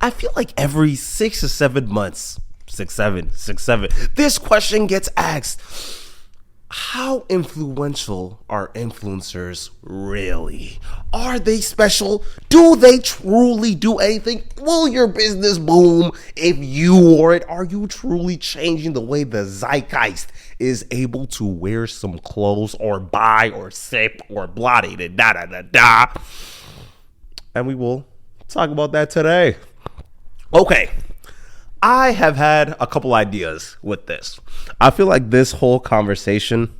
I feel like every 6 to 7 months, six, seven, this question gets asked. How influential are influencers really? Are they special? Do they truly do anything? Will your business boom if you wore it? Are you truly changing the way the zeitgeist is able to wear some clothes or buy or sip or blah da da da da da? And we will talk about that today. Okay. I have had a couple ideas with this. I feel like this whole conversation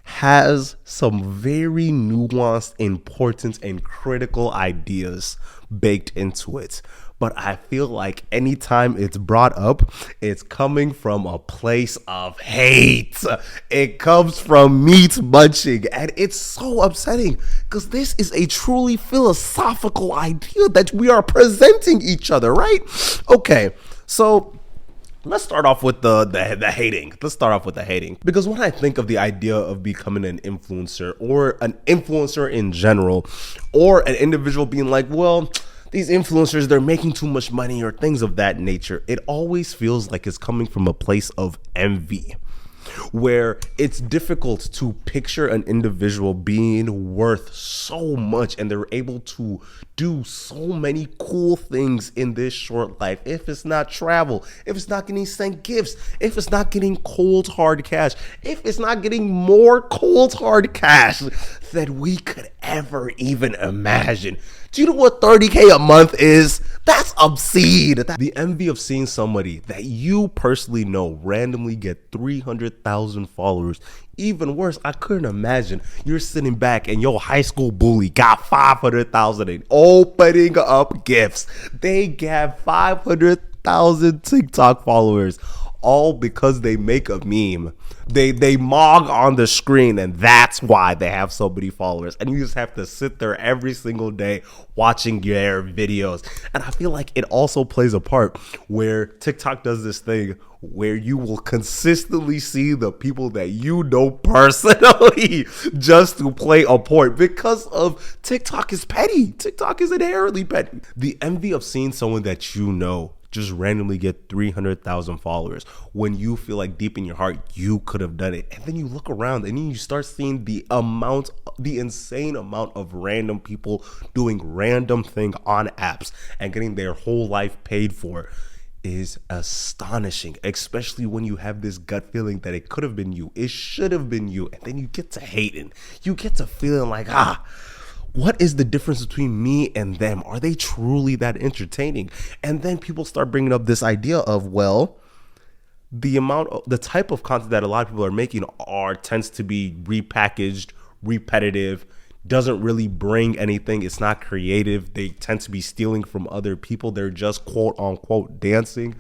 has some very nuanced, important, and critical ideas baked into it. But I feel like anytime it's brought up, it's coming from a place of hate. It comes from meat munching. And it's so upsetting because this is a truly philosophical idea that we are presenting each other, right? Okay. So let's start off with the hating. Let's start off with the hating. Because when I think of the idea of becoming an influencer or an influencer in general, or an individual being like, well, these influencers, they're making too much money or things of that nature, it always feels like it's coming from a place of envy, where it's difficult to picture an individual being worth so much and they're able to do so many cool things in this short life. If it's not travel, if it's not getting sent gifts, if it's not getting cold hard cash, if it's not getting more cold hard cash than we could ever even imagine. Do you know what 30K a month is? That's obscene. The envy of seeing somebody that you personally know randomly get 300,000 followers. Even worse, I couldn't imagine you're sitting back and your high school bully got 500,000 and opening up gifts. They got 500,000 TikTok followers. All because they make a meme. They mog on the screen, and that's why they have so many followers. And you just have to sit there every single day watching their videos. And I feel like it also plays a part where TikTok does this thing where you will consistently see the people that you know personally just to play a point because of TikTok is petty. TikTok is inherently petty. The envy of seeing someone that you know just randomly get 300,000 followers when you feel like deep in your heart you could have done it. And then you look around and then you start seeing the insane amount of random people doing random thing on apps and getting their whole life paid for is astonishing, especially when you have this gut feeling that it could have been you, it should have been you, and then you get to hating, you get to feeling like, what is the difference between me and them? Are they truly that entertaining? And then people start bringing up this idea of, well, the type of content that a lot of people are making tends to be repackaged, repetitive, doesn't really bring anything. It's not creative. They tend to be stealing from other people. They're just quote unquote dancing.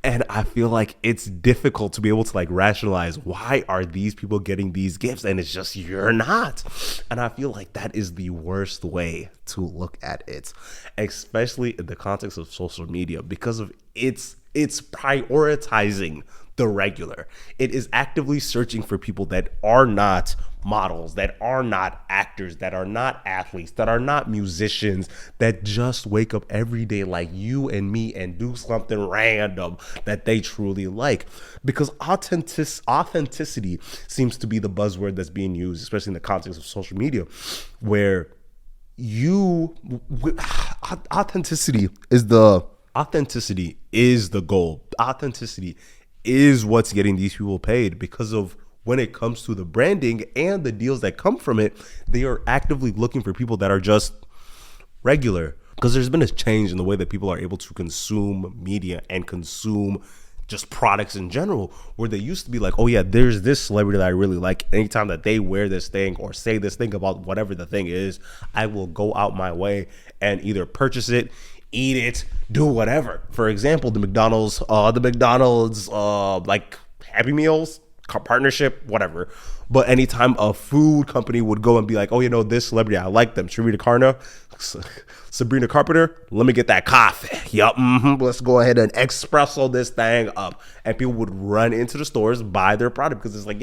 And I feel like it's difficult to be able to like rationalize, why are these people getting these gifts? And it's just, you're not. And I feel like that is the worst way to look at it, especially in the context of social media, because of it's prioritizing the regular. It is actively searching for people that are not models, that are not actors, that are not athletes, that are not musicians, that just wake up every day like you and me and do something random that they truly like. Because authenticity seems to be the buzzword that's being used, especially in the context of social media, where authenticity is the goal. Authenticity is what's getting these people paid, because of when it comes to the branding and the deals that come from it, they are actively looking for people that are just regular. Because there's been a change in the way that people are able to consume media and consume just products in general, where they used to be like, oh yeah, there's this celebrity that I really like. Anytime that they wear this thing or say this thing about whatever the thing is, I will go out my way and either purchase it, eat it, do whatever. For example, the McDonald's like Happy Meals partnership, whatever. But anytime a food company would go and be like, oh, you know, this celebrity, I like them, Sabrina Carpenter, let me get that coffee. Yup, let's go ahead and espresso this thing up. And people would run into the stores, buy their product, because it's like,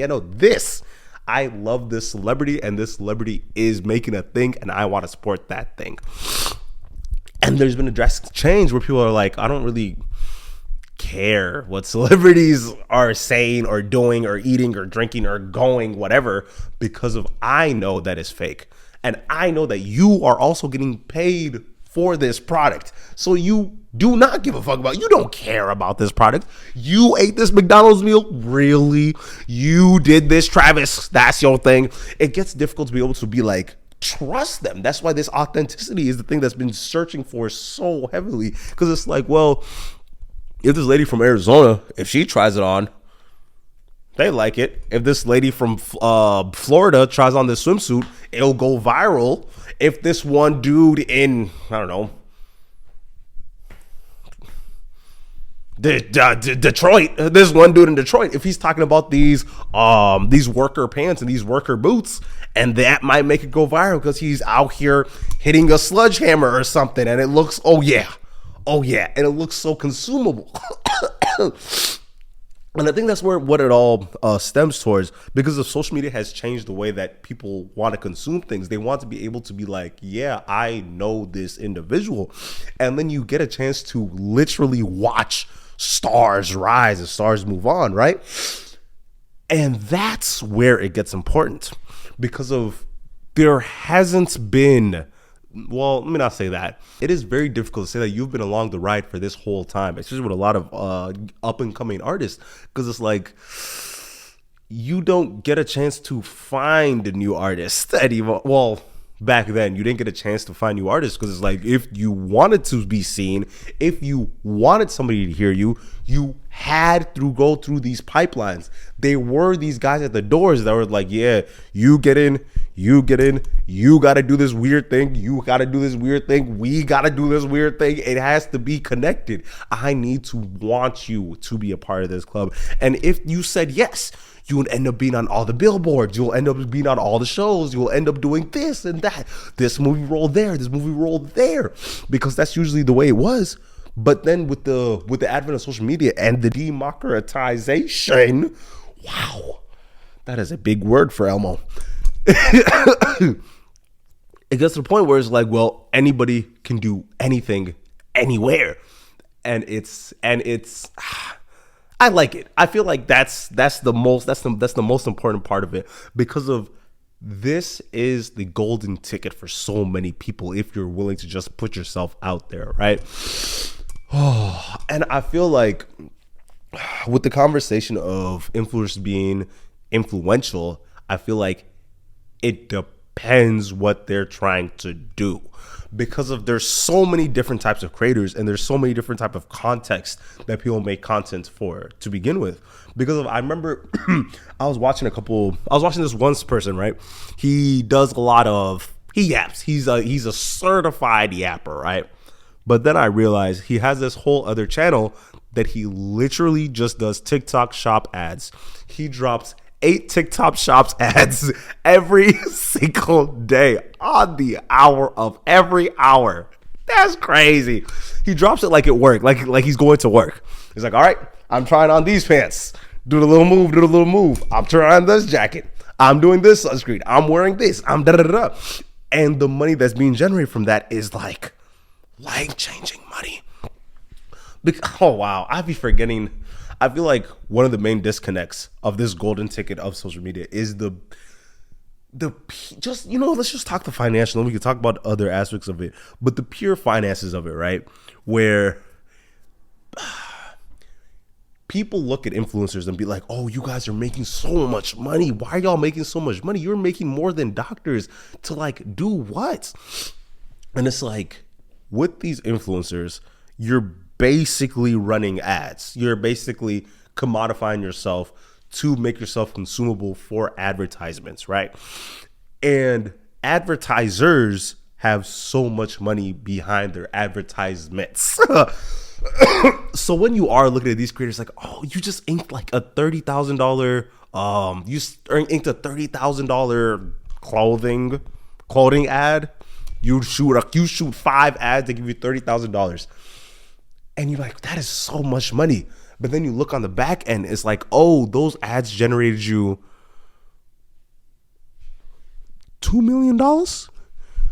I love this celebrity, and this celebrity is making a thing, and I want to support that thing. And there's been a drastic change where people are like, I don't really care what celebrities are saying or doing or eating or drinking or going, whatever, because of I know that is fake. And I know that you are also getting paid for this product. So you do not give a fuck about, you don't care about this product. You ate this McDonald's meal? Really? You did this, Travis? That's your thing. It gets difficult to be able to be like, trust them. That's why this authenticity is the thing that's been searching for so heavily. Because it's like, well, if this lady from Arizona, if she tries it on, they like it. If this lady from Florida tries on this swimsuit, it'll go viral. If this one dude in, I don't know, Detroit, this one dude in Detroit, if he's talking about these worker pants and these worker boots, and that might make it go viral because he's out here hitting a sledgehammer or something, and it looks, oh yeah, and it looks so consumable. And I think that's what it all stems towards, because of social media has changed the way that people want to consume things. They want to be able to be like, yeah, I know this individual. And then you get a chance to literally watch stars rise and stars move on, right? And that's where it gets important, because of there hasn't been, well, let me not say that. It is very difficult to say that you've been along the ride for this whole time, especially with a lot of up and coming artists, because it's like you don't get a chance to find new artists anymore. Well, back then you didn't get a chance to find new artists, because it's like if you wanted to be seen, if you wanted somebody to hear you, you had to go through these pipelines. They were these guys at the doors that were like, yeah, you get in, you got to do this weird thing, you got to do this weird thing, we got to do this weird thing. It has to be connected. I need to want you to be a part of this club. And if you said yes, you would end up being on all the billboards. You'll end up being on all the shows. You'll end up doing this and that. This movie role there, this movie role there, because that's usually the way it was. But then with the advent of social media and the democratization, wow, that is a big word for Elmo. It gets to the point where it's like, well, anybody can do anything anywhere. And it's I like it. I feel like that's the most important part of it, because of this is the golden ticket for so many people if you're willing to just put yourself out there, right? Oh, and I feel like with the conversation of influencers being influential, I feel like it depends what they're trying to do, because of there's so many different types of creators and there's so many different type of context that people make content for to begin with. Because of, I remember I was watching this one person, right? He does a lot of, he yaps. He's a certified yapper, right? But then I realized he has this whole other channel that he literally just does TikTok shop ads. He drops 8 TikTok shops ads every single day on the hour of every hour. That's crazy. He drops it like it worked, like he's going to work. He's like, all right, I'm trying on these pants. Do the little move. I'm trying on this jacket. I'm doing this sunscreen. I'm wearing this. I'm da-da-da-da. And the money that's being generated from that is like life-changing money. Oh, wow. I'd be forgetting. I feel like one of the main disconnects of this golden ticket of social media is the just, let's just talk the financial, and we can talk about other aspects of it, but the pure finances of it, right? Where people look at influencers and be like, oh, you guys are making so much money. Why are y'all making so much money? You're making more than doctors to like do what? And it's like, with these influencers, you're basically running ads. You're basically commodifying yourself to make yourself consumable for advertisements, right? And advertisers have so much money behind their advertisements. So when you are looking at these creators like, oh, you just inked like a $30,000 inked a $30,000 clothing ad. You shoot 5 ads, they give you $30,000. And you're like, that is so much money. But then you look on the back end, it's like, oh, those ads generated you $2 million?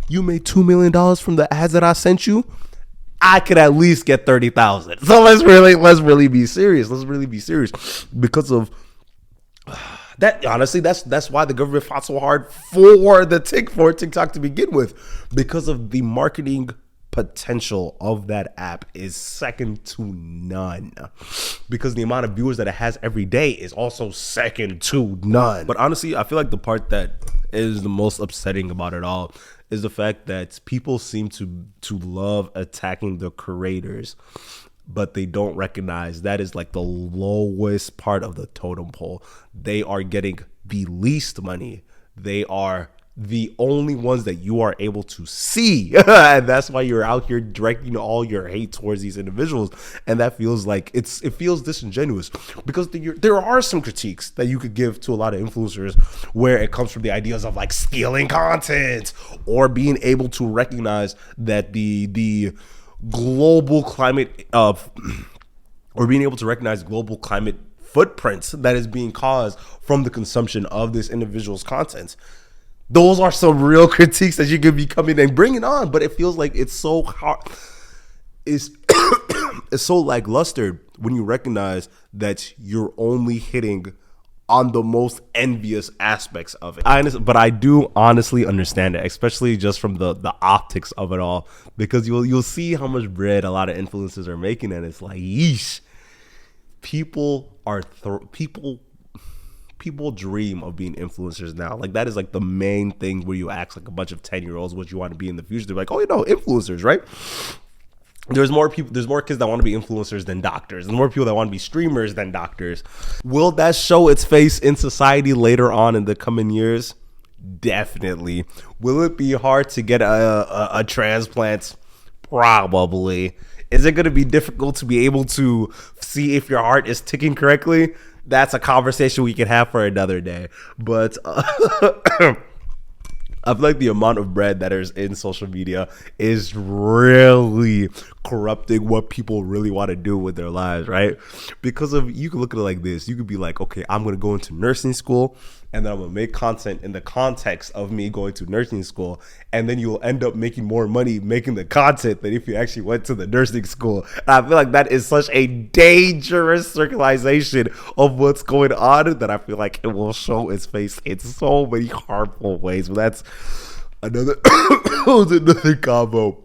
You made $2 million from the ads that I sent you? I could at least get 30,000. So let's really be serious. Let's really be serious because of that. Honestly, that's why the government fought so hard for TikTok to begin with, because of the marketing potential of that app is second to none, because the amount of viewers that it has every day is also second to none. But honestly, I feel like the part that is the most upsetting about it all is the fact that people seem to love attacking the creators, but they don't recognize that is like the lowest part of the totem pole. They are getting the least money. They are the only ones that you are able to see. And that's why you're out here directing all your hate towards these individuals. And that feels like it feels disingenuous, because there are some critiques that you could give to a lot of influencers where it comes from the ideas of like stealing content, or being able to recognize that the global climate of, or being able to recognize global climate footprints that is being caused from the consumption of this individual's content. Those are some real critiques that you could be coming and bringing on, but it feels like it's so hard. It's so lackluster when you recognize that you're only hitting on the most envious aspects of it. But I do honestly understand it, especially just from the optics of it all, because you'll see how much bread a lot of influencers are making, and it's like, yeesh. People dream of being influencers now. Like, that is like the main thing where you ask like a bunch of 10-year-olds what you want to be in the future. They're like, oh, influencers, right? There's more kids that want to be influencers than doctors. There's more people that want to be streamers than doctors. Will that show its face in society later on in the coming years? Definitely. Will it be hard to get a transplant? Probably. Is it going to be difficult to be able to see if your heart is ticking correctly? That's a conversation we can have for another day. But I feel like the amount of bread that is in social media is really corrupting what people really want to do with their lives, right? Because you can look at it like this. You could be like, okay, I'm going to go into nursing school, and then I'm going to make content in the context of me going to nursing school. And then you'll end up making more money making the content than if you actually went to the nursing school. And I feel like that is such a dangerous circularization of what's going on that I feel like it will show its face in so many harmful ways. But that's another combo.